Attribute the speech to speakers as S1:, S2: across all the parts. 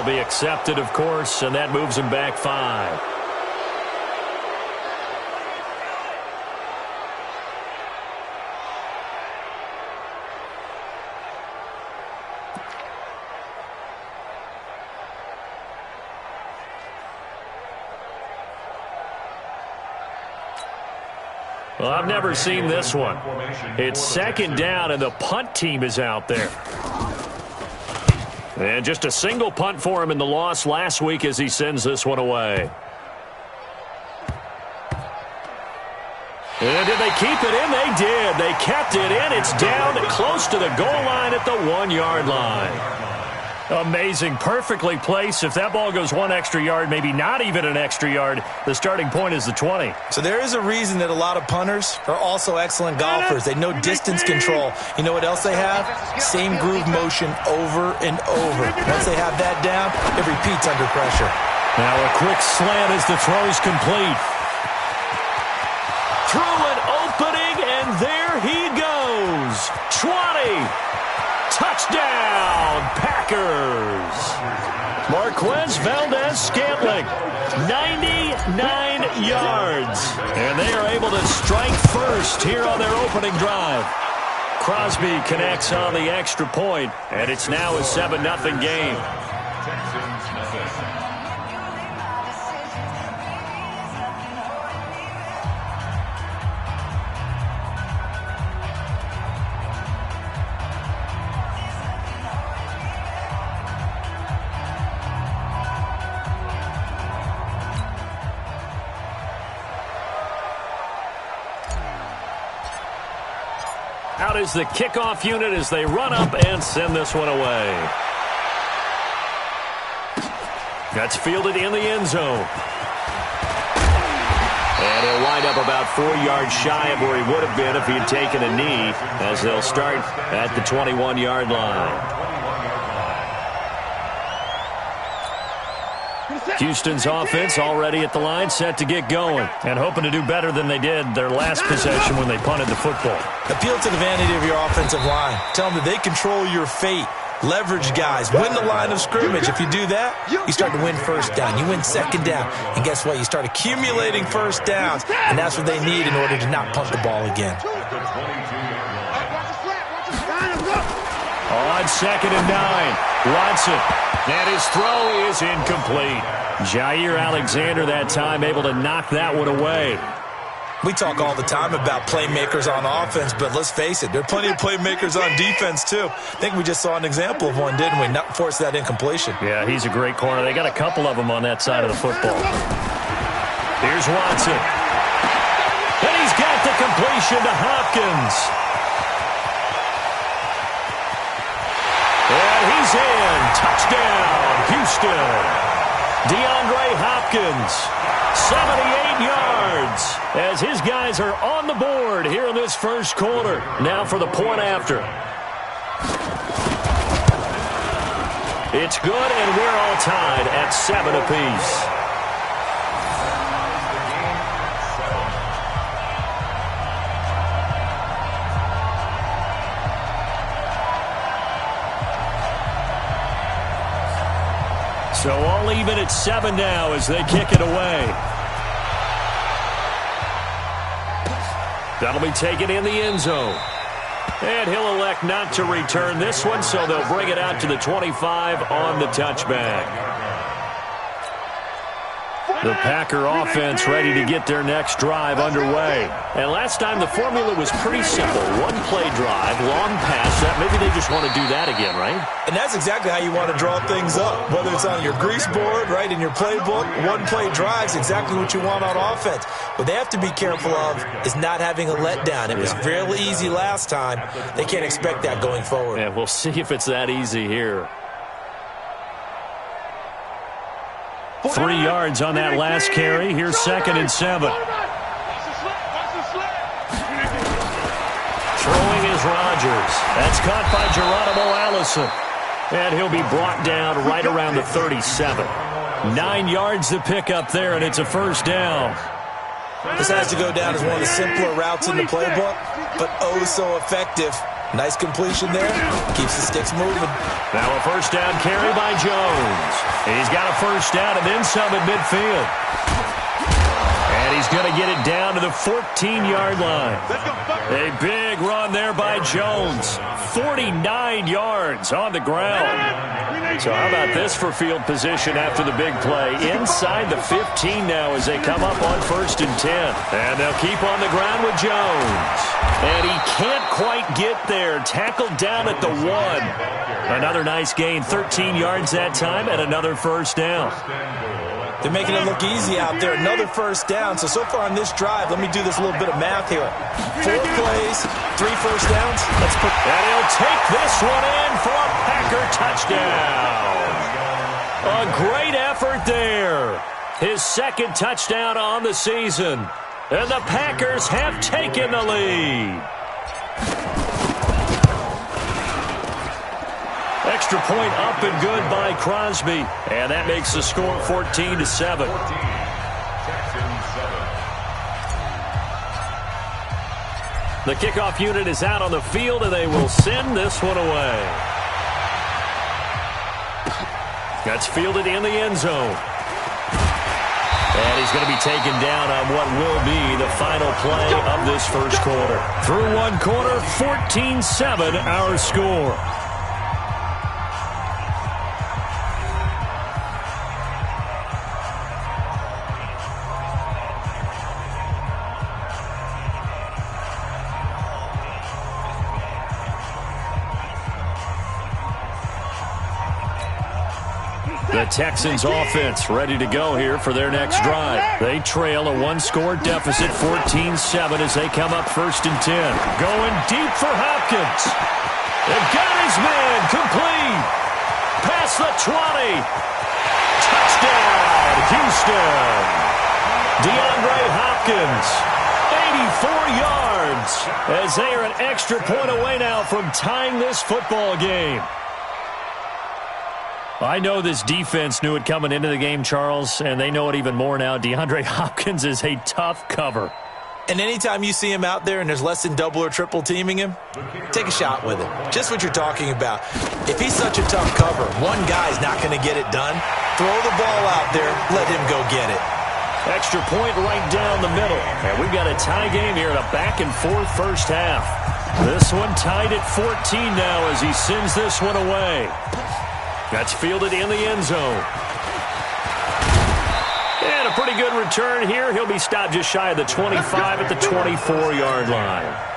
S1: be accepted, of course, and that moves him back 5. Well, I've never seen this one. It's second down, and the punt team is out there. And just a single punt for him in the loss last week as he sends this one away. And did they keep it in? They did. They kept it in. It's down close to the goal line at the 1-yard line. Amazing. Perfectly placed. If that ball goes 1 extra yard, maybe not even an extra yard, the starting point is the 20.
S2: So there is a reason that a lot of punters are also excellent golfers. They know distance control. You know what else they have? Same groove motion over and over. Once they have that down, it repeats under pressure.
S1: Now a quick slant as the throw's complete. Through an opening, and there he goes. 20. Touchdown, Packers. Marquez Valdez-Scantling, 99 yards. And they are able to strike first here on their opening drive. Crosby connects on the extra point, and it's now a 7-0 game. Out is the kickoff unit as they run up and send this one away. That's fielded in the end zone. And he'll wind up about 4 yards shy of where he would have been if he had taken a knee, as they'll start at the 21-yard line. Houston's offense already at the line, set to get going, and hoping to do better than they did their last possession when they punted the football.
S2: Appeal to the vanity of your offensive line. Tell them that they control your fate. Leverage guys. Win the line of scrimmage. If you do that, you start to win first down. You win second down. And guess what? You start accumulating first downs, and that's what they need in order to not punt the ball again.
S1: On 2nd and 9, Watson. And his throw is incomplete. Jair Alexander that time able to knock that one away.
S2: We talk all the time about playmakers on offense, but let's face it, there are plenty of playmakers on defense too. I think we just saw an example of one, didn't we? Not force that incompletion.
S1: Yeah, he's a great corner. They got a couple of them on that side of the football. Here's Watson. And he's got the completion to Hopkins. And he's in. Touchdown, Houston. DeAndre Hopkins, 78 yards, as his guys are on the board here in this first quarter. Now for the point after. It's good, and we're all tied at 7 apiece. So all even at 7 now as they kick it away. That'll be taken in the end zone. And he'll elect not to return this one, so they'll bring it out to the 25 on the touchback. The Packer offense ready to get their next drive underway. And last time the formula was pretty simple. One-play drive, long pass. Maybe they just want to do that again, right?
S2: And that's exactly how you want to draw things up. Whether it's on your grease board, right, in your playbook, one-play drive's exactly what you want on offense. What they have to be careful of is not having a letdown. It was fairly easy last time. They can't expect that going forward.
S1: Yeah, we'll see if it's that easy here. 3 yards on that last carry. Here's 2nd and 7. Throwing is Rodgers. That's caught by Geronimo Allison. And he'll be brought down right around the 37. 9 yards to pick up there, and it's a first down.
S2: This has to go down as one of the simpler routes in the playbook, but oh so effective Nice completion there. Keeps the sticks moving.
S1: Now a first down carry by Jones. He's got a first down and then some at midfield. And he's going to get it down to the 14-yard line. A big run there by Jones. 49 yards on the ground. So how about this for field position after the big play? Inside the 15 now as they come up on 1st and 10. And they'll keep on the ground with Jones. And he can't quite get there. Tackled down at the 1. Another nice gain. 13 yards that time and another first down.
S2: They're making it look easy out there. Another first down. So far on this drive, let me do this little bit of math here. 4 plays, 3 first downs.
S1: And he'll take this one in for a Packer touchdown. A great effort there. His 2nd touchdown on the season. And the Packers have taken the lead. Extra point up and good by Crosby. And that makes the score 14-7. The kickoff unit is out on the field, and they will send this one away. That's fielded in the end zone. And he's going to be taken down on what will be the final play of this first quarter. Through one quarter, 14-7 our score. The Texans offense ready to go here for their next drive. They trail a 1-score deficit, 14-7 as they come up 1st and 10. Going deep for Hopkins. They've got his man complete. Past the 20. Touchdown, Houston. DeAndre Hopkins, 84 yards as they are an extra point away now from tying this football game. I know this defense knew it coming into the game, Charles, and they know it even more now. DeAndre Hopkins is a tough cover.
S2: And anytime you see him out there and there's less than double or triple teaming him, take a shot with him. Just what you're talking about. If he's such a tough cover, one guy's not going to get it done. Throw the ball out there, let him go get it.
S1: Extra point right down the middle. And we've got a tie game here in a back-and-forth first half. This one tied at 14 now as he sends this one away. That's fielded in the end zone. And a pretty good return here. He'll be stopped just shy of the 25 at the 24-yard line.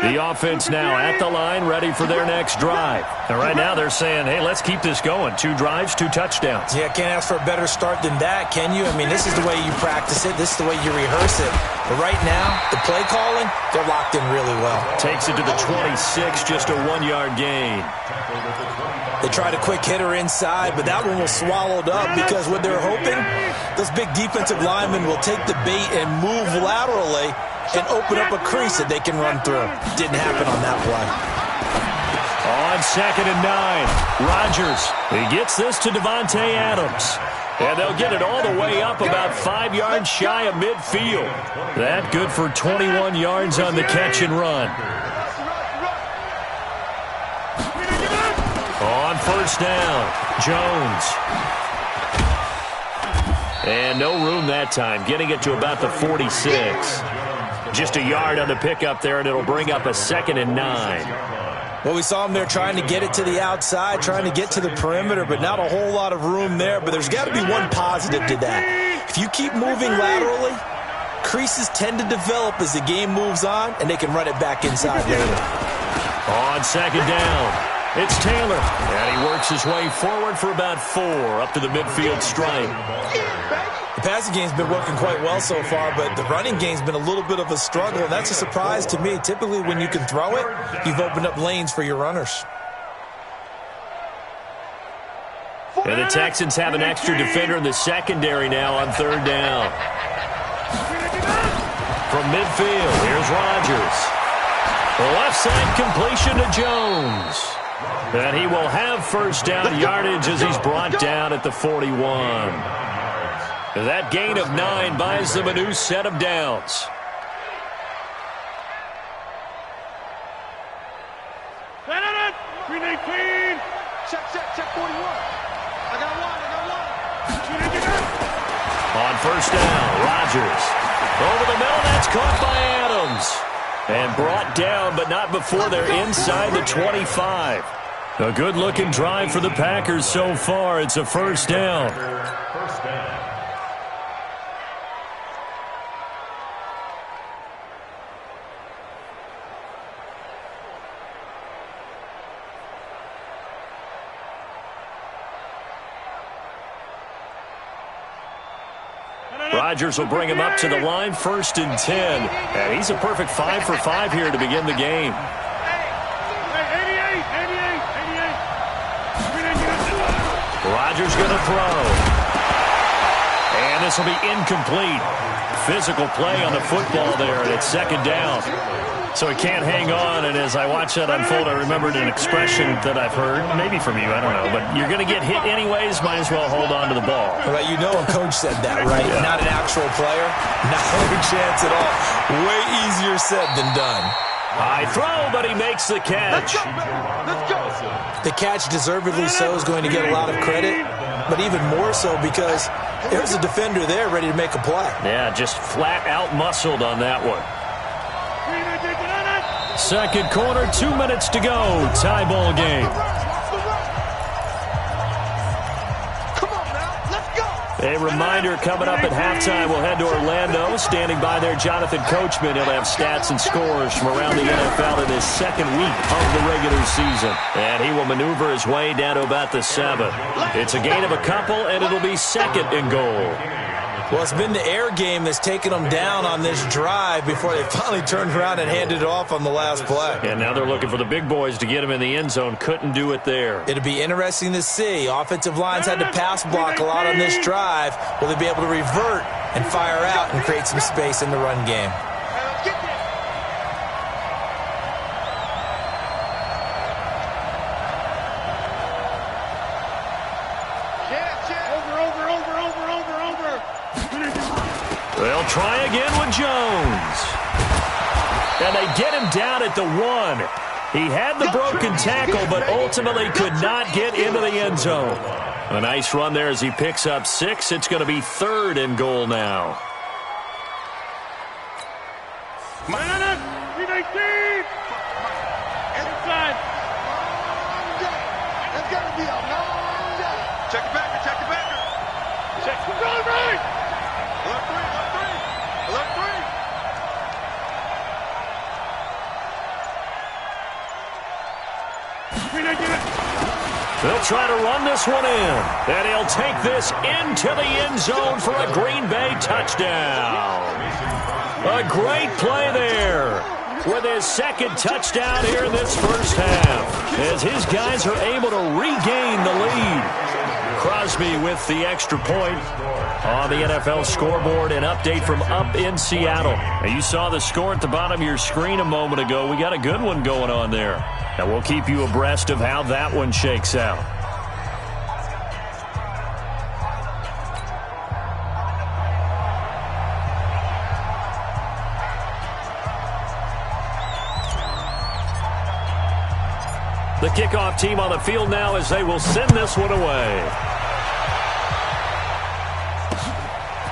S1: The offense now at the line, ready for their next drive. And right now they're saying, hey, let's keep this going. 2 drives, 2 touchdowns.
S2: Yeah, can't ask for a better start than that, can you? I mean, this is the way you practice it. This is the way you rehearse it. But right now, the play calling, they're locked in really well.
S1: Takes it to the 26, just a 1-yard gain.
S2: They tried a quick hitter inside, but that one was swallowed up because what they're hoping, those big defensive linemen will take the bait and move laterally and open up a crease that they can run through. Didn't happen on that play.
S1: On 2nd and 9, Rodgers. He gets this to Devontae Adams. And they'll get it all the way up about 5 yards shy of midfield. That good for 21 yards on the catch and run. On 1st down, Jones. And no room that time, getting it to about the 46. Just a yard on the pickup there, and it'll bring up a 2nd and 9.
S2: Well, we saw him there trying to get it to the outside, trying to get to the perimeter, but not a whole lot of room there. But there's got to be one positive to that. If you keep moving laterally, creases tend to develop as the game moves on, and they can run it back inside later.
S1: On 2nd down, it's Taylor. And he works his way forward for about 4 up to the midfield stripe.
S2: The passing game's been working quite well so far, but the running game's been a little bit of a struggle, and that's a surprise to me. Typically, when you can throw it, you've opened up lanes for your runners.
S1: And the Texans have an extra defender in the secondary now on 3rd down. From midfield, here's Rodgers. The left side completion to Jones. And he will have first down yardage as he's brought down at the 41. That gain of 9 buys them a new set of downs.
S3: Check 41. I got one.
S1: On first down, Rodgers. Over the middle, that's caught by Adams. And brought down, but not before they're inside the 25. A good-looking drive for the Packers so far. It's a first down. Rodgers will bring him up to the line, 1st and 10. And he's a perfect 5 for 5 here to begin the game. Rodgers going to throw. And this will be incomplete. Physical play on the football there, and it's 2nd down. So he can't hang on, and as I watch that unfold, I remembered an expression that I've heard, maybe from you, I don't know, but you're going to get hit anyways, might as well hold on to the ball.
S2: Right, you know a coach said that, right? Yeah. Not an actual player, not a chance at all. Way easier said than done.
S1: High throw, but he makes the catch.
S3: Let's go.
S2: The catch, deservedly so, is going to get a lot of credit, but even more so because there's a defender there ready to make a play.
S1: Yeah, just flat out muscled on that one. 2nd quarter, 2 minutes to go. Tie ball game.
S3: Come on now, let's go.
S1: A reminder coming up at halftime. We'll head to Orlando. Standing by there, Jonathan Coachman. He'll have stats and scores from around the NFL in his 2nd week of the regular season. And he will maneuver his way down to about the 7th. It's a gain of a couple, and it'll be 2nd and goal.
S2: Well, it's been the air game that's taken them down on this drive before they finally turned around and handed it off on the last play.
S1: And now they're looking for the big boys to get him in the end zone. Couldn't do it there.
S2: It'll be interesting to see. Offensive lines had to pass block a lot on this drive. Will they be able to revert and fire out and create some space in the run game?
S1: They'll try again with Jones. And they get him down at the 1. He had the broken tackle, but ultimately could not get into the end zone. A nice run there as he picks up 6. It's going to be 3rd and goal now.
S3: Inside. That's got to be a long day. Check it back. Check it right. Left 3.
S1: They'll try to run this one in. And he'll take this into the end zone for a Green Bay touchdown. A great play there with his 2nd touchdown here in this first half, as his guys are able to regain the lead. Crosby with the extra point on the NFL scoreboard. An update from up in Seattle. Now, you saw the score at the bottom of your screen a moment ago. We got a good one going on there. And we'll keep you abreast of how that one shakes out. The kickoff team on the field now as they will send this one away.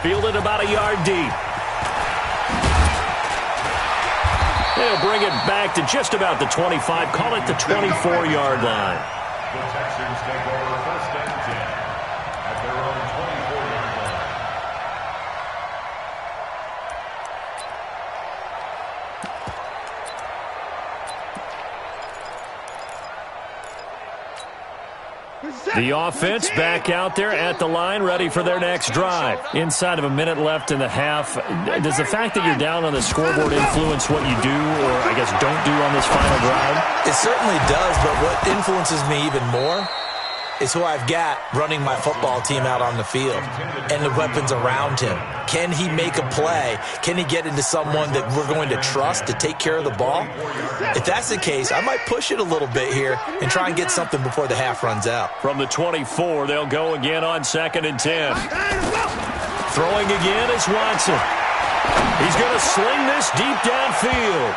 S1: Fielded about a yard deep. They'll bring it back to just about the 25. Call it the 24-yard line.
S4: The Texans take over 1st and 10 at their own 24-yard line.
S1: The offense back out there at the line, ready for their next drive. Inside of a minute left in the half. Does the fact that you're down on the scoreboard influence what you do, or I guess don't do on this final drive?
S2: It certainly does, but what influences me even more is who I've got running my football team out on the field and the weapons around him. Can he make a play? Can he get into someone that we're going to trust to take care of the ball? If that's the case, I might push it a little bit here and try and get something before the half runs out.
S1: From the 24, they'll go again on 2nd and 10. Throwing again is Watson. He's going to sling this deep downfield.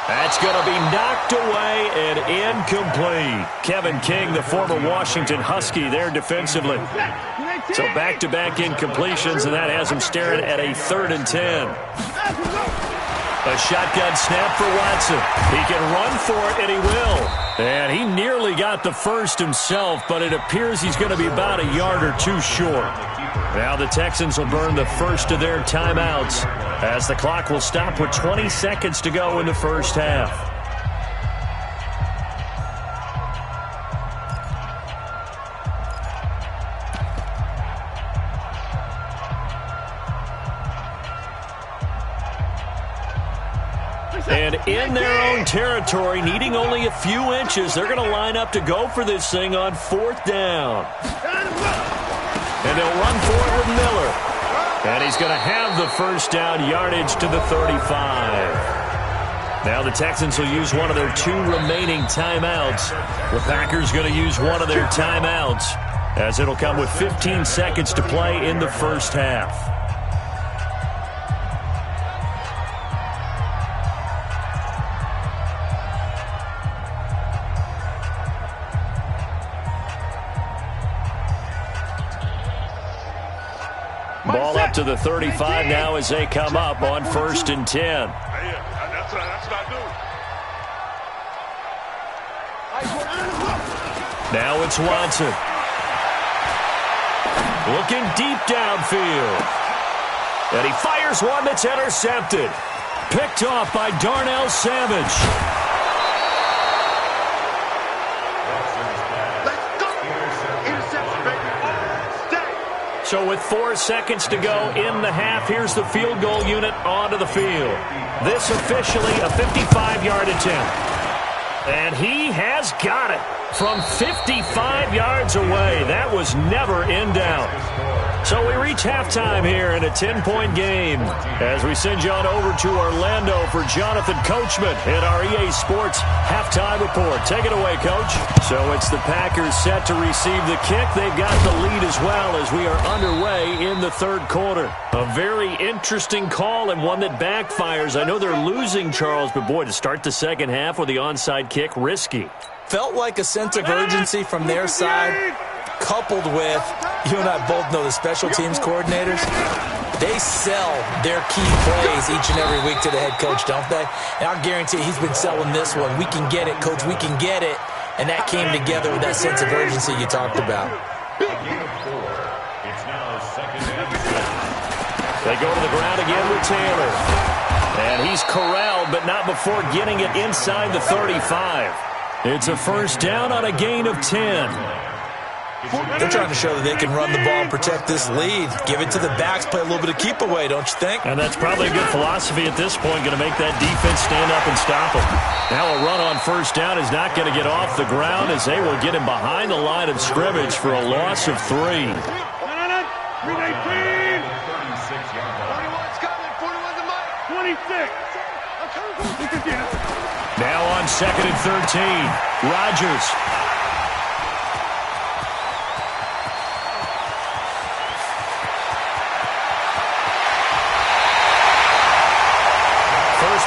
S1: That's going to be knocked away and incomplete. Kevin King, the former Washington Husky, there defensively. So back-to-back incompletions, and that has him staring at a 3rd and 10. A shotgun snap for Watson. He can run for it, and he will. And he nearly got the first himself, but it appears he's going to be about a yard or two short. Now the Texans will burn the first of their timeouts as the clock will stop with 20 seconds to go in the first half. And in their own territory, needing only a few inches, they're going to line up to go for this thing on 4th down. And they'll run for it with Miller. And he's going to have the first down yardage to the 35. Now the Texans will use one of their 2 remaining timeouts. The Packers going to use one of their timeouts, as it'll come with 15 seconds to play in the first half. Ball up to the 35 now as they come up on 1st and 10.
S3: That's what I do.
S1: Now it's Watson. Looking deep downfield. And he fires one that's intercepted. Picked off by Darnell Savage. So with 4 seconds to go in the half, here's the field goal unit onto the field. This officially a 55-yard attempt. And he has got it from 55 yards away. That was never in doubt. So we reach halftime here in a 10-point game as we send you on over to Orlando for Jonathan Coachman in our EA Sports halftime report. Take it away, Coach. So it's the Packers set to receive the kick. They've got the lead as well as we are underway in the 3rd quarter. A very interesting call and one that backfires. I know they're losing, Charles, but boy, to start the second half with the onside kick, risky.
S2: Felt like a sense of urgency from their side, coupled with, you and I both know the special teams coordinators, they sell their key plays each and every week to the head coach, don't they? And I'll guarantee he's been selling this one. We can get it, Coach, we can get it. And that came together with that sense of urgency you talked about.
S1: They go to the ground again with Taylor. And he's corralled, but not before getting it inside the 35. It's a first down on a gain of 10.
S2: They're trying to show that they can run the ball and protect this lead. Give it to the backs, play a little bit of keep away, don't you think?
S1: And that's probably a good philosophy at this point, going to make that defense stand up and stop them. Now a run on first down is not going to get off the ground as they will get him behind the line of scrimmage for a loss of 3.
S3: 41's coming. 41's a mic. 26.
S1: Now on 2nd and 13, Rodgers.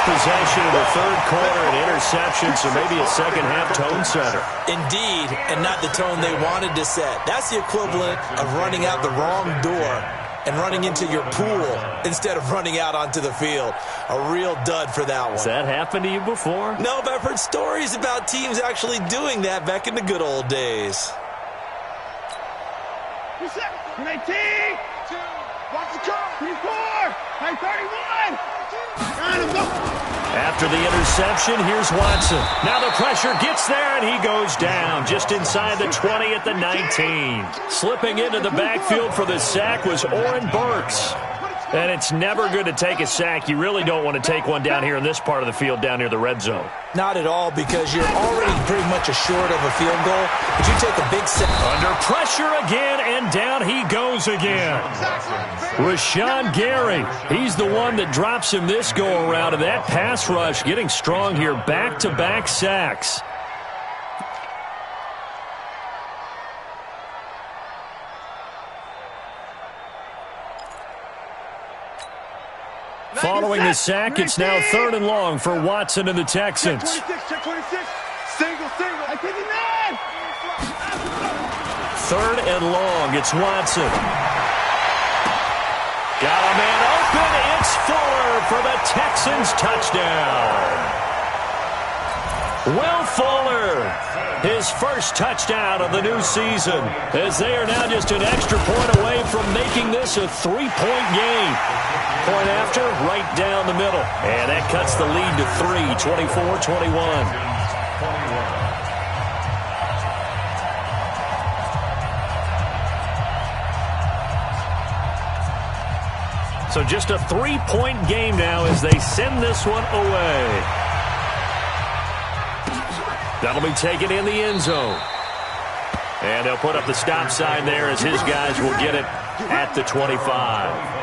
S1: Possession in the 3rd quarter, an interception, so maybe a second-half tone setter.
S2: Indeed, and not the tone they wanted to set. That's the equivalent of running out the wrong door and running into your pool instead of running out onto the field. A real dud for that one.
S1: Has that happened to you before?
S2: No, but I've heard stories about teams actually doing that back in the good old days.
S3: 19, 2, watch the car, 24, 31.
S1: After the interception, here's Watson. Now the pressure gets there, and he goes down just inside the 20 at the 19. Slipping into the backfield for the sack was Oren Burks. And it's never good to take a sack. You really don't want to take one down here in this part of the field, down near the red zone.
S2: Not at all, because you're already pretty much assured of a field goal. But you take a big sack.
S1: Under pressure again, and down he goes again. Rashawn Gary, he's the one that drops him this go-around. And that pass rush getting strong here. Back-to-back sacks. Following the sack, it's now 3rd and long for Watson and the Texans.
S3: Check 26. Single. I give you man.
S1: 3rd and long, it's Watson. Got a man open, it's Fuller for the Texans touchdown. Will Fuller, his first touchdown of the new season, as they are now just an extra point away from making this a 3-point game. Point after, right down the middle. And that cuts the lead to 3, 24-21. So just a 3-point game now as they send this one away. That'll be taken in the end zone. And they'll put up the stop sign there as his guys will get it at the 25.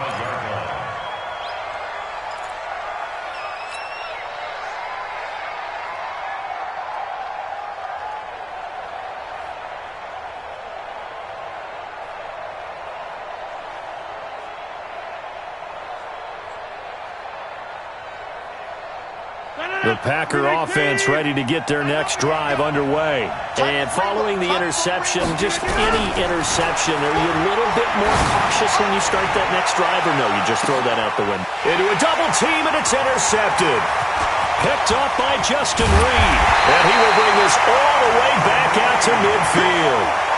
S1: The Packer offense ready to get their next drive underway. And following the interception, just any interception, are you a little bit more cautious when you start that next drive, or no, you just throw that out the window? Into a double team, and it's intercepted. Picked up by Justin Reed. And he will bring this all the way back out to midfield.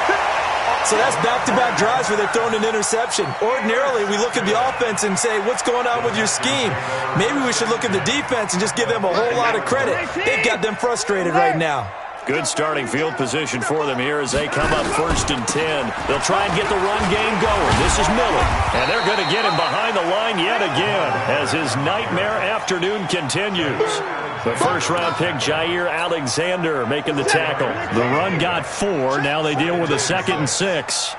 S2: So that's back-to-back drives where they're throwing an interception. Ordinarily, we look at the offense and say, what's going on with your scheme? Maybe we should look at the defense and just give them a whole lot of credit. They've got them frustrated right now.
S1: Good starting field position for them here as they come up 1st and 10. They'll try and get the run game going. This is Miller. And they're going to get him behind the line yet again as his nightmare afternoon continues. The first-round pick, Jair Alexander, making the tackle. The run got 4. Now they deal with a 2nd and 6.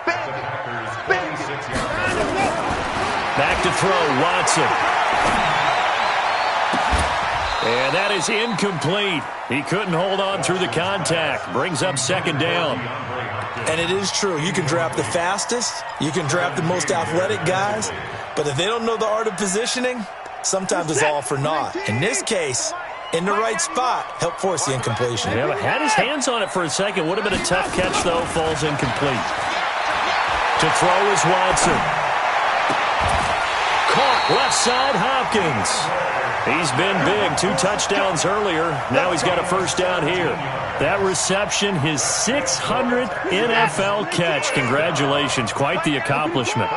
S1: Back to throw, Watson. And that is incomplete. He couldn't hold on through the contact. Brings up 2nd down.
S2: And it is true. You can draft the fastest. You can draft the most athletic guys. But if they don't know the art of positioning, sometimes it's all for naught. In this case, in the right spot, help force the incompletion.
S1: Yeah, but had his hands on it for a second. Would have been a tough catch, though. Falls incomplete. To throw is Watson. Caught left side, Hopkins. He's been big. 2 touchdowns earlier. Now he's got a 1st down here. That reception, his 600th NFL catch. Congratulations. Quite the accomplishment.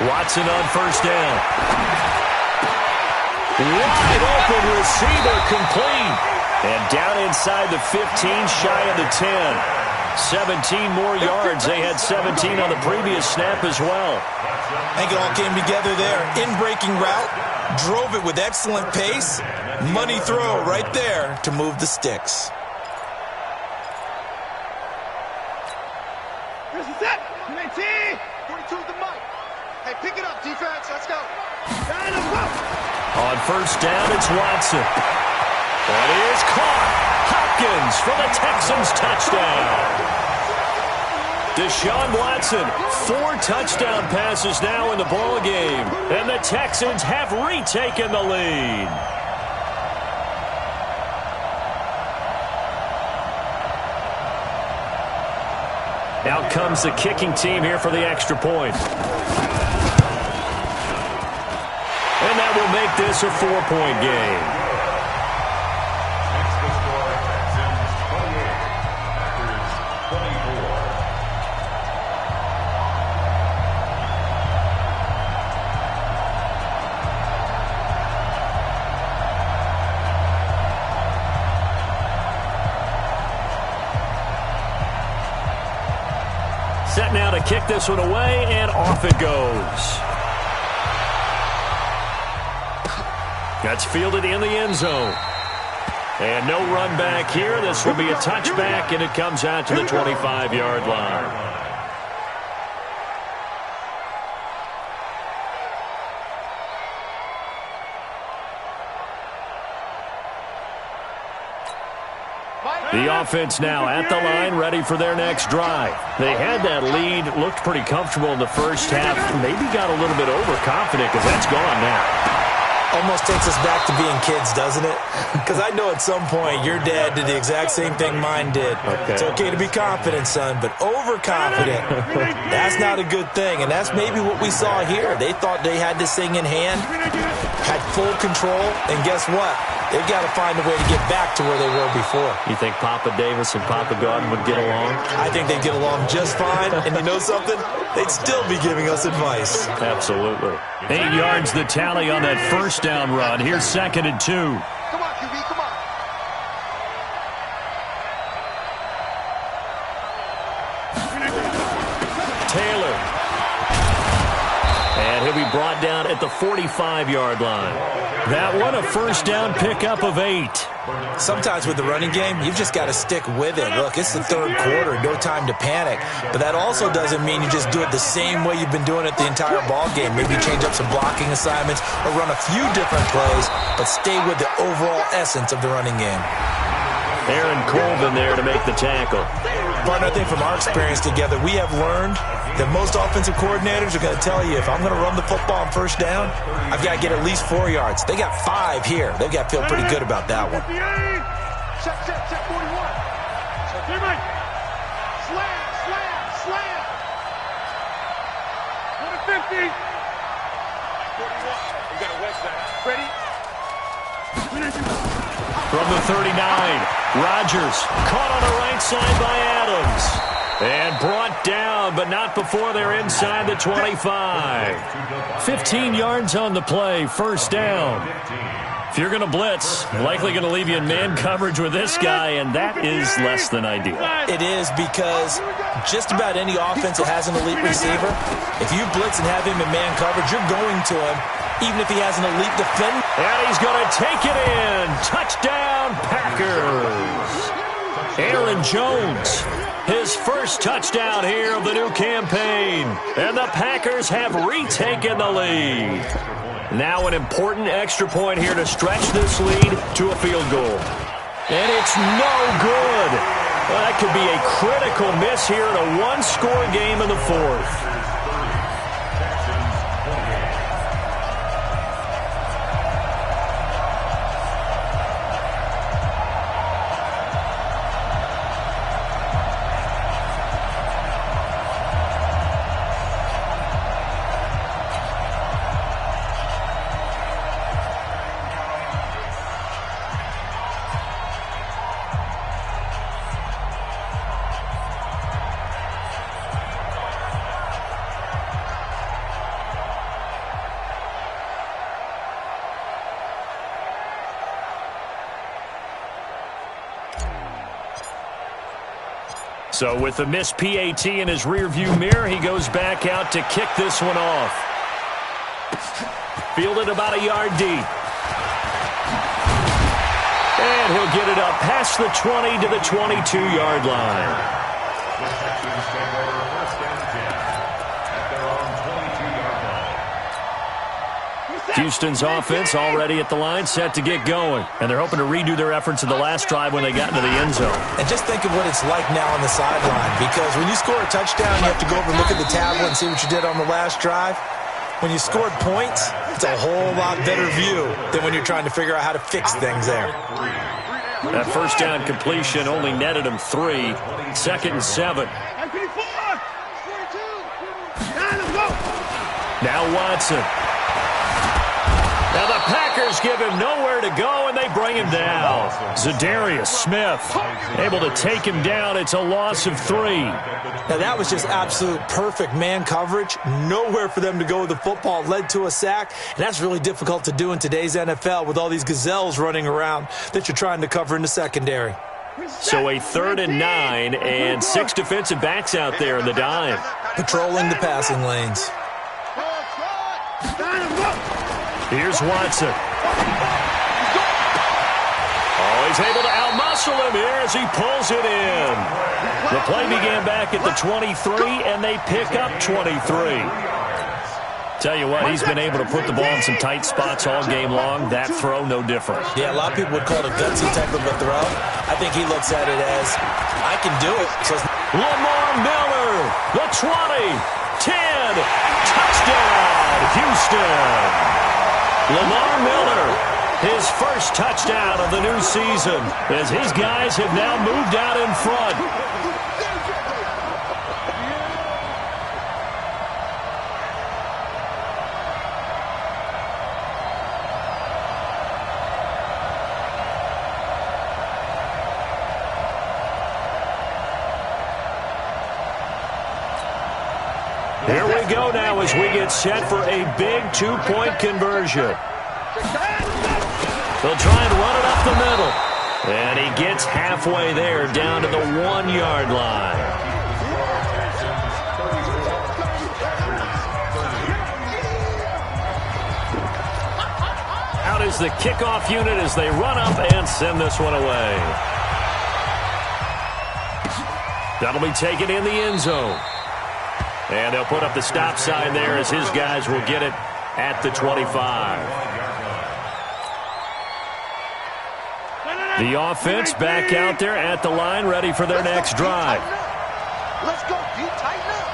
S1: Watson on 1st down. Wide open receiver complete. And down inside the 15, shy of the 10. 17 more yards. They had 17 on the previous snap as well.
S2: I think it all came together there. In-breaking route, drove it with excellent pace. Money throw right there to move the sticks.
S3: Here's the set. 42's the mic. Hey, pick it up, defense. Let's go.
S1: On 1st down, it's Watson. And he is caught. Hopkins for the Texans touchdown. Deshaun Watson, 4 touchdown passes now in the ball game, and the Texans have retaken the lead. Out comes the kicking team here for the extra point. And that will make this a 4-point game. set now to kick this one away, and off it goes. That's fielded in the end zone. And no run back here. This will be a touchback, and it comes out to the 25-yard line. The offense now at the line, ready for their next drive. They had that lead, looked pretty comfortable in the first half, maybe got a little bit overconfident because that's gone now.
S2: Almost takes us back to being kids, doesn't it? Because I know at some point your dad did the exact same thing mine did. Okay. It's okay to be confident, son, but overconfident, that's not a good thing. And that's maybe what we saw here. They thought they had this thing in hand, had full control, and guess what? They've got to find a way to get back to where they were before.
S1: You think Papa Davis and Papa Gordon would get along?
S2: I think they'd get along just fine. And you know something? They'd still be giving us advice.
S1: Absolutely. 8 yards the tally on that first down run. Here's 2nd and 2.
S3: Come on, QB, come on.
S1: Taylor. And he'll be brought down at the 45-yard line. That one, a first down pickup of 8.
S2: Sometimes with the running game, you've just got to stick with it. Look, it's the third quarter, no time to panic. But that also doesn't mean you just do it the same way you've been doing it the entire ball game. Maybe change up some blocking assignments or run a few different plays, but stay with the overall essence of the running game.
S1: Aaron Colvin there to make the tackle.
S2: Partner, I think from our experience together, we have learned that most offensive coordinators are going to tell you, if I'm going to run the football on first down, I've got to get at least 4 yards. They got 5 here. They've got to feel pretty good about that one.
S3: Check 41. Slam. 150. 41. We got to wedge that. Ready?
S1: From the 39, Rodgers caught on the right side by Adams. And brought down, but not before they're inside the 25. 15 yards on the play, first down. If you're going to blitz, likely going to leave you in man coverage with this guy, and that is less than ideal.
S2: It is, because just about any offense that has an elite receiver, if you blitz and have him in man coverage, you're going to him, even if he has an elite defender.
S1: And he's going to take it in. Touchdown, Packers. Aaron Jones, his first touchdown here of the new campaign. And the Packers have retaken the lead. Now an important extra point here to stretch this lead to a field goal. And it's no good. Well, that could be a critical miss here in a one-score game in the fourth. So with the missed PAT in his rearview mirror, he goes back out to kick this one off. Fielded about a yard deep. And he'll get it up past the 20 to the 22-yard line. Houston's offense already at the line, set to get going. And they're hoping to redo their efforts in the last drive when they got into the end zone.
S2: And just think of what it's like now on the sideline, because when you score a touchdown, you have to go over and look at the tablet and see what you did on the last drive. When you scored points, it's a whole lot better view than when you're trying to figure out how to fix things there.
S1: That first down completion only netted him 3. 2nd and 7. Now Watson. Now the Packers give him nowhere to go, and they bring him down. Zadarius Smith able to take him down. It's a loss of 3.
S2: Now that was just absolute perfect man coverage. Nowhere for them to go with the football. Led to a sack, and that's really difficult to do in today's NFL with all these gazelles running around that you're trying to cover in the secondary.
S1: So a 3rd and 9 and 6 defensive backs out there in the dime.
S2: Patrolling the passing lanes.
S1: Here's Watson. Oh, he's able to outmuscle him here as he pulls it in. The play began back at the 23, and they pick up 23. Tell you what, he's been able to put the ball in some tight spots all game long. That throw, no different.
S2: Yeah, a lot of people would call it a gutsy type of a throw. I think he looks at it as, I can do it. So
S1: Lamar Miller, the 20, 10, touchdown, Houston. Lamar Miller, his first touchdown of the new season, as his guys have now moved out in front. Here we go now as we get set for a big 2-point conversion. They'll try and run it up the middle. And he gets halfway there, down to the 1-yard line. Out is the kickoff unit as they run up and send this one away. That'll be taken in the end zone. And they'll put up the stop sign there as his guys will get it at the 25. The offense back out there at the line, ready for their next drive.
S3: Let's go, Pete. Tighten up.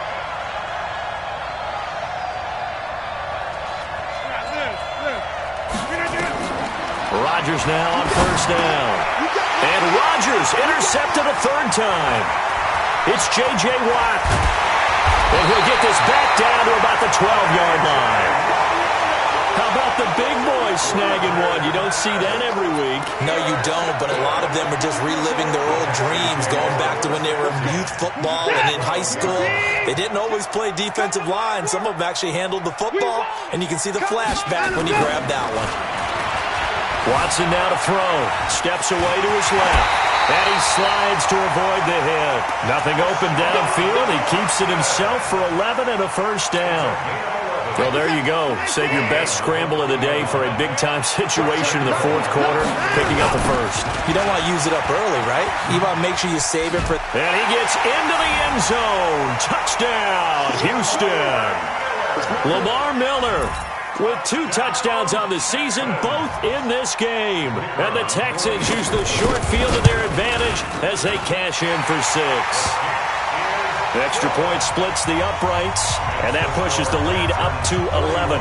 S1: Rodgers now on first down. And Rodgers intercepted a 3rd time. It's J.J. Watt. And he'll get this back down to about the 12-yard line. How about the big boys snagging one? You don't see that every week.
S2: No, you don't, but a lot of them are just reliving their old dreams, going back to when they were in youth football and in high school. They didn't always play defensive line. Some of them actually handled the football, and you can see the flashback when he grabbed that one.
S1: Watson now to throw. Steps away to his left. And he slides to avoid the hit. Nothing open downfield. He keeps it himself for 11 and a first down. Well, there you go. Save your best scramble of the day for a big-time situation in the 4th quarter, picking up the first.
S2: You don't want to use it up early, right? You want to make sure you save it for...
S1: And he gets into the end zone. Touchdown, Houston. Lamar Miller with 2 touchdowns on the season, both in this game. And the Texans use the short field to their advantage as they cash in for 6. Extra point splits the uprights, and that pushes the lead up to 11.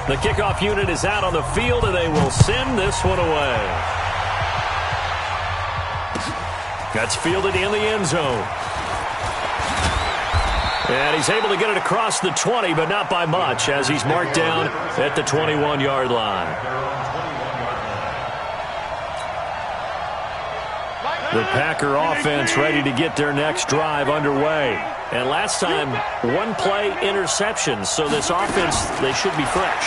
S1: The kickoff unit is out on the field, and they will send this one away. That's fielded in the end zone. And he's able to get it across the 20, but not by much, as he's marked down at the 21-yard line. The Packer offense ready to get their next drive underway. And last time, 1-play interceptions. So this offense, they should be fresh.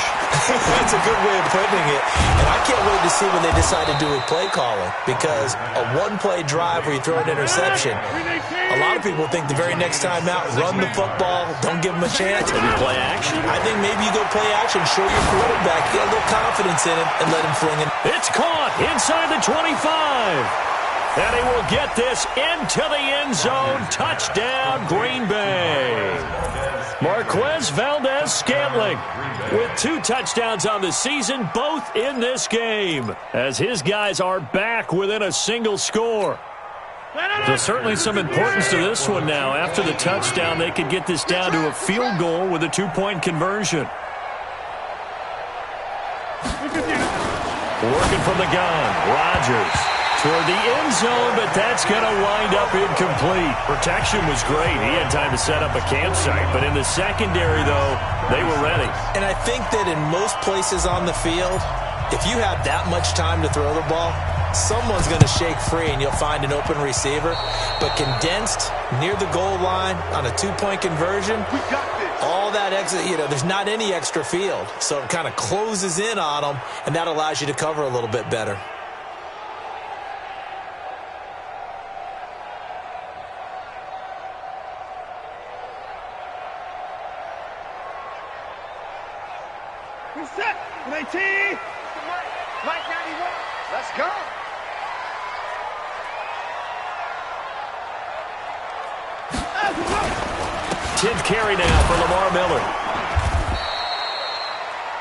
S2: That's a good way of putting it. And I can't wait to see when they decide to do a play calling. Because a 1-play drive where you throw an interception, a lot of people think the very next time out, run the football, don't give them a chance.
S1: Maybe play action.
S2: I think maybe you go play action, show your quarterback, get a little confidence in him, and let him fling it.
S1: It's caught inside the 25. And he will get this into the end zone. Touchdown, Green Bay. Marquez Valdez-Scantling with 2 touchdowns on the season, both in this game, as his guys are back within a single score. There's certainly some importance to this one now. After the touchdown, they could get this down to a field goal with a 2-point conversion. Working from the gun, Rodgers. Toward the end zone, but that's going to wind up incomplete. Protection was great. He had time to set up a campsite, but in the secondary, though, they were ready.
S2: And I think that in most places on the field, if you have that much time to throw the ball, someone's going to shake free and you'll find an open receiver. But condensed near the goal line on a two-point conversion, all that extra, there's not any extra field. So it kind of closes in on them, and that allows you to cover a little bit better.
S3: Reset. 19. Mike 91. Let's go.
S1: Tenth carry now for Lamar Miller.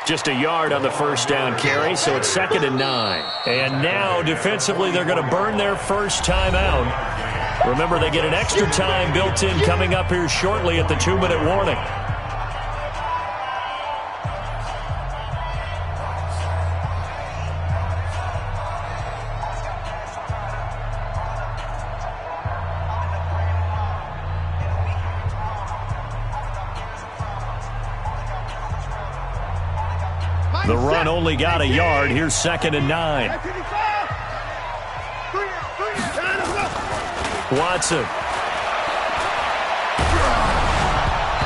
S1: Just a yard on the first down carry, so it's 2nd and 9. And now, defensively, they're going to burn their first time out. Remember, they get an extra time built in coming up here shortly at the 2-minute warning. The run only got a yard. Here's 2nd and 9. Watson.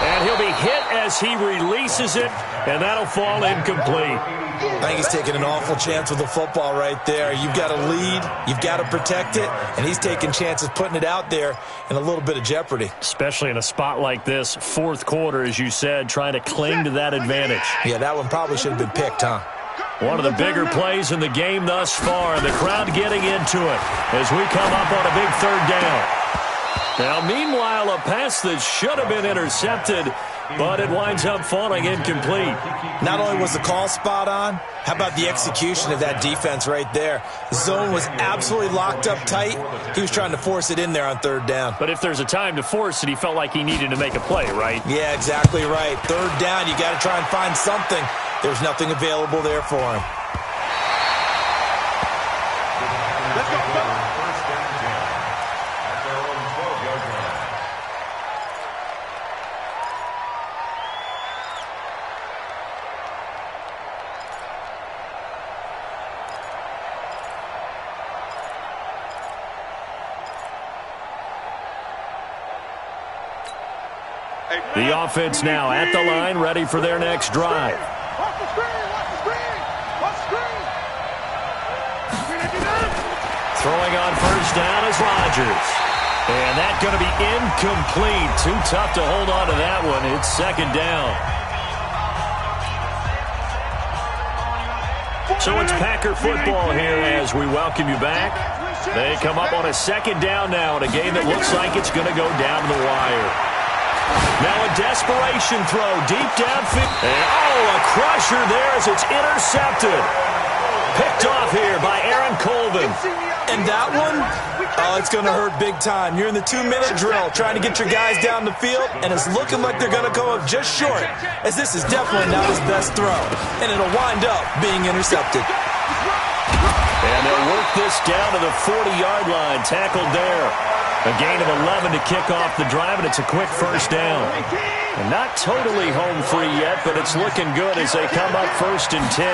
S1: And he'll be hit as he releases it, and that'll fall incomplete.
S2: I think he's taking an awful chance with the football right there. You've got to lead, you've got to protect it, and he's taking chances putting it out there in a little bit of jeopardy.
S1: Especially in a spot like this, fourth quarter, as you said, trying to cling to that advantage.
S2: Yeah, that one probably should have been picked, huh?
S1: One of the bigger plays in the game thus far, and the crowd getting into it as we come up on a big 3rd down. Now, meanwhile, a pass that should have been intercepted, but it winds up falling incomplete.
S2: Not only was the call spot on, how about the execution of that defense right there? The zone was absolutely locked up tight. He was trying to force it in there on 3rd down.
S1: But if there's a time to force it, he felt like he needed to make a play, right?
S2: Yeah, exactly right. 3rd down, you got to try and find something. There's nothing available there for him.
S3: Let's go.
S4: First and 10 at their own 12-yard line.
S1: The offense now at the line, ready for their next drive.
S3: Watch the screen. Watch the screen. Watch the screen.
S1: Throwing on first down is Rodgers. And that's going to be incomplete. Too tough to hold on to that one. It's 2nd down. So it's Packer football here as we welcome you back. They come up on a 2nd down now in a game that looks like it's going to go down to the wire. Now a desperation throw deep downfield. And a crusher there as it's intercepted. Picked off here by Aaron Colvin.
S2: And that one, it's going to hurt big time. You're in the 2-minute drill trying to get your guys down the field, and it's looking like they're going to come up just short, as this is definitely not his best throw. And it'll wind up being intercepted.
S1: And they'll work this down to the 40-yard line. Tackled there. A gain of 11 to kick off the drive, and it's a quick first down. And not totally home free yet, but it's looking good as they come up 1st and 10.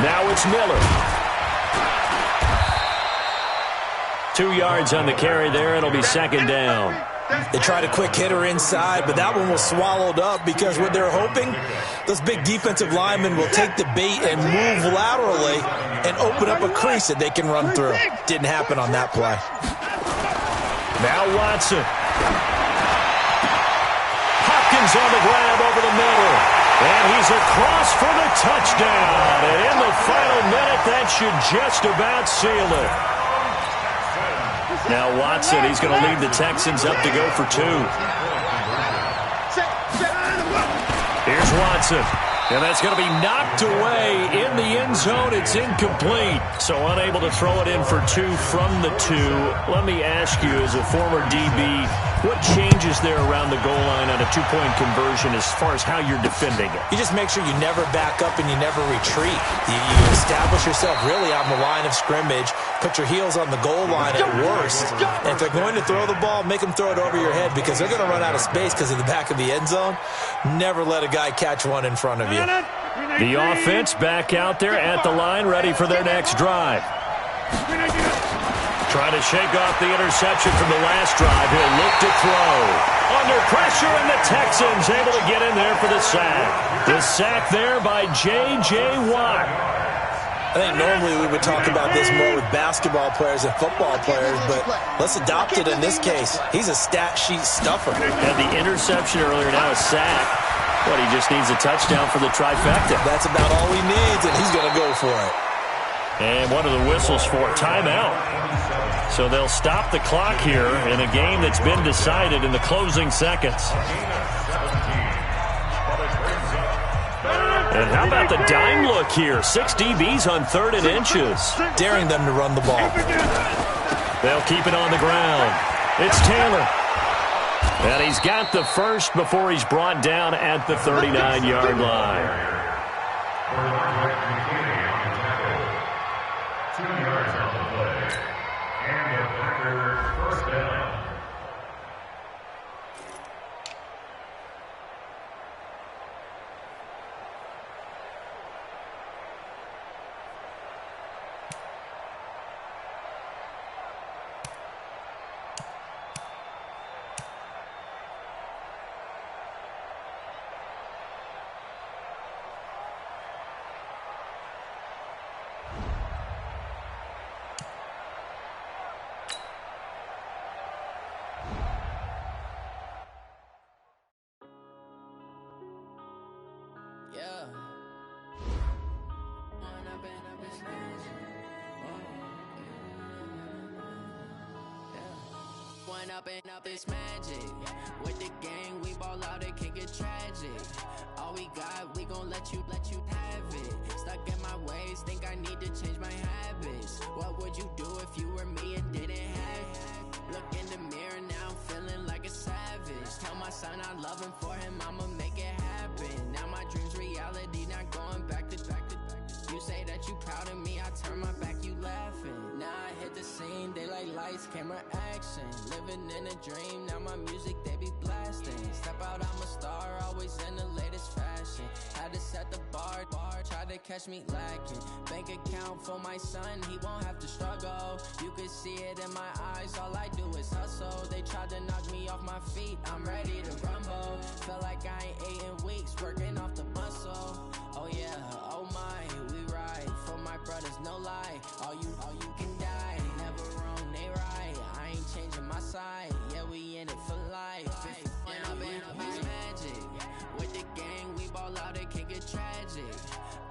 S1: Now it's Miller. 2 yards on the carry there. It'll be 2nd down.
S2: They tried a quick hitter inside, but that one was swallowed up because what they're hoping, those big defensive linemen will take the bait and move laterally and open up a crease that they can run through. Didn't happen on that play.
S1: Now Watson. Hopkins on the grab over the middle. And he's across for the touchdown. And in the final minute, that should just about seal it. Now Watson, he's going to lead the Texans up to go for 2. Here's Watson. And that's going to be knocked away in the end zone. It's incomplete. So unable to throw it in for 2 from the 2. Let me ask you, as a former DB, what changes there around the goal line on a 2-point conversion as far as how you're defending it?
S2: You just make sure you never back up and you never retreat. You establish yourself really on the line of scrimmage, put your heels on the goal line at worst. And if they're going to throw the ball, make them throw it over your head because they're going to run out of space because of the back of the end zone. Never let a guy catch one in front of you.
S1: The offense back out there at the line, ready for their next drive. Trying to shake off the interception from the last drive. He'll look to throw. Under pressure, and the Texans able to get in there for the sack. The sack there by J.J. Watt.
S2: I think normally we would talk about this more with basketball players and football players, but let's adopt it in this case. He's a stat sheet stuffer.
S1: And the interception earlier, now a sack. But he just needs a touchdown for the trifecta.
S2: That's about all he needs, and he's going to go for it.
S1: And one of the whistles for timeout. So they'll stop the clock here in a game that's been decided in the closing seconds. And how about the dime look here? 6 DBs on 3rd and inches.
S2: Daring them to run the ball.
S1: They'll keep it on the ground. It's Taylor. And he's got the first before he's brought down at the 39-yard line.
S4: 2 yards on the play. And the Packers first down.
S5: Up this magic with the gang, we ball out, it can get tragic. All we got, we gon' let you have it. Stuck in my ways, think I need to change my habits. What would you do if you were me and didn't have it? Look in the mirror now, I'm feeling like a savage. Tell my son I love him, for him I'ma make it happen. Now my dreams reality, not going back to. You say that you proud of me, I turn my back, you laughing. Now I hit the scene, they like lights, camera, action. Living in a dream, now my music, they be blasting. Step out, I'm a star, always in the latest fashion. Had to set the bar, try to catch me lacking. Bank account for my son, he won't have to struggle. You can see it in my eyes, all I do is hustle. They tried to knock me off my feet, I'm ready to rumble. Felt like I ain't ate in weeks, working off the muscle. Oh yeah, oh my, we ride for my brothers, no lie. All you can die, never wrong, they right. I ain't changing my side, yeah, we in it for life. When I'm in this magic, with the gang, we ball out, it can get tragic.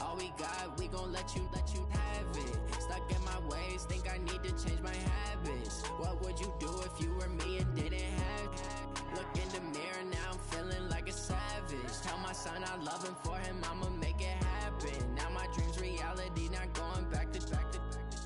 S5: All we got, we gon' let you have it. Stuck in my ways, think I need to change my habits. What would you do if you were me and didn't have it? Look in the mirror, now I'm feeling like a savage. Tell my son I love him, for him I'ma make it happen. Now my dreams reality, not going back to.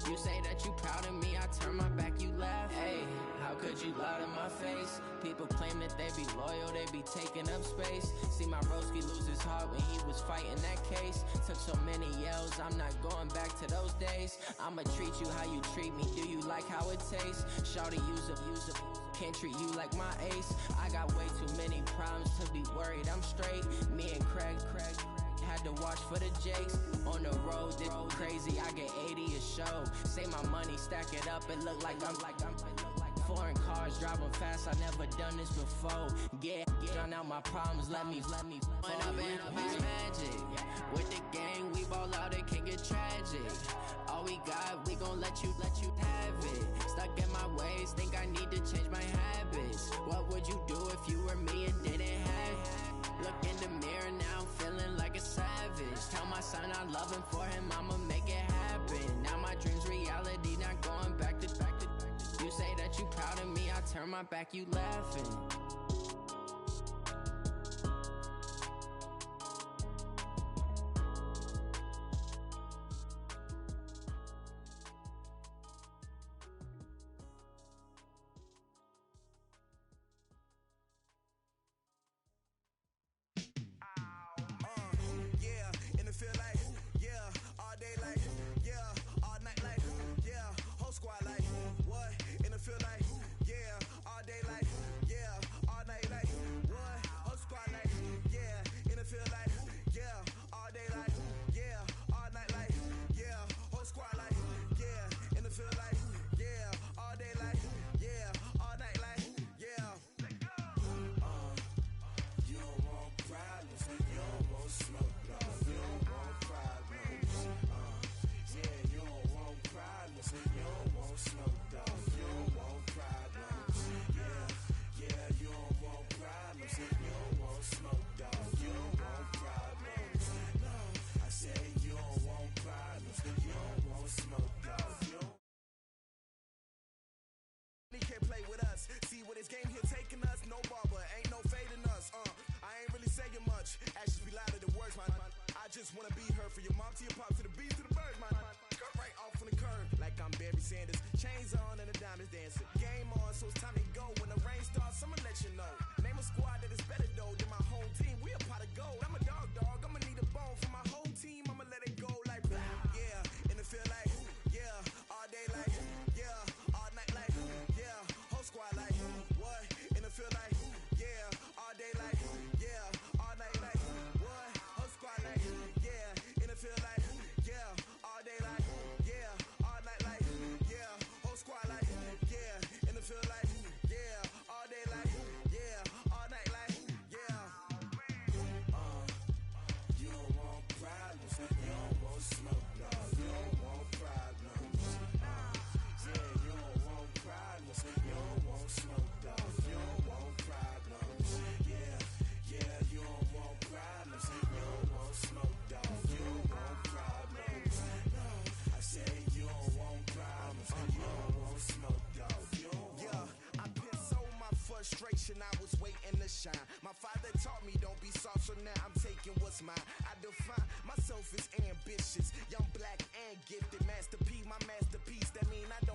S5: You say that you proud of me, I turn my back, you laugh. Hey, how could you lie to my face? People claim that they be loyal, they be taking up space. See my broski lose his heart when he was fighting that case. Took so many yells, I'm not going back to those days. I'ma treat you how you treat me, do you like how it tastes? Shawty, use up, can't treat you like my ace. I got way too many problems to be worried, I'm straight. Me and Craig had to watch for the Jakes. On the road, this crazy, I get 80 a show. Say my money, stack it up, it look like I'm foreign cars, driving fast, I never done this before. Get drown out my problems, let me When I'm in this magic, with the gang, we ball out, it can get tragic. All we got, we gon' let you have it. Stuck in my ways, think I need to change my habits. What would you do if you were me and didn't have it? Look in the mirror, now I'm feeling like a savage. Tell my son I love him, for him I'ma make it happen. Now my dreams reality, not going back to. You say that you proud of me, I turn my back, you laughing.
S6: Squad like, what? In the field like, yeah, all day like, yeah, all thought, so now I'm taking what's mine. I define myself as ambitious, young, black, and gifted. Master P, my masterpiece. That mean I don't